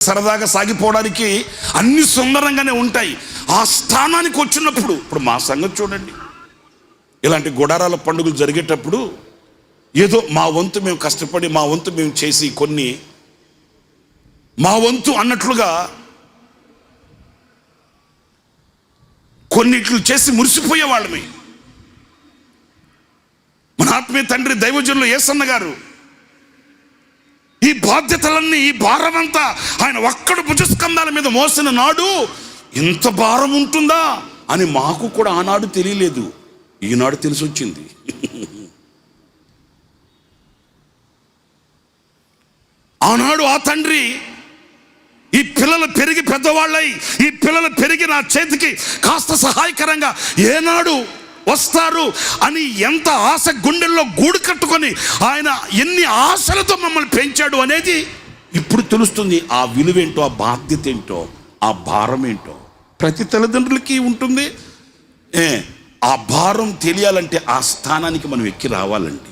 సరదాగా సాగిపోవడానికి అన్ని సుందరంగానే ఉంటాయి. ఆ స్థానానికి వచ్చినప్పుడు ఇప్పుడు మా సంగతి చూడండి. ఇలాంటి గుడారాల పండుగలు జరిగేటప్పుడు ఏదో మా వంతు మేము కష్టపడి, మా వంతు మేము చేసి, కొన్ని మా వంతు అన్నట్లుగా కొన్నిట్లు చేసి మురిసిపోయే వాళ్ళమే. మన ఆత్మీయ తండ్రి దైవజనులు యేసన్న గారు ఈ బాధ్యతలన్నీ, ఈ భారమంతా ఆయన ఒక్కడు భుజస్కంధాల మీద మోసిన నాడు ఇంత భారం ఉంటుందా అని మాకు కూడా ఆనాడు తెలియలేదు. ఈనాడు తెలిసి వచ్చింది. ఆనాడు ఆ తండ్రి ఈ పిల్లలు పెరిగి పెద్దవాళ్ళై, ఈ పిల్లలు పెరిగి నా చేతికి కాస్త సహాయకరంగా ఏనాడు వస్తారు అని ఎంత ఆశ గుండెల్లో గూడు కట్టుకొని ఆయన ఎన్ని ఆశలతో మమ్మల్ని పెంచాడు అనేది ఇప్పుడు తెలుస్తుంది. ఆ విలువేంటో, ఆ బాధ్యత ఏంటో, ఆ భారం ఏంటో ప్రతి తల్లిదండ్రులకి ఉంటుంది. ఆ భారం తెలియాలంటే ఆ స్థానానికి మనం ఎక్కి రావాలండి.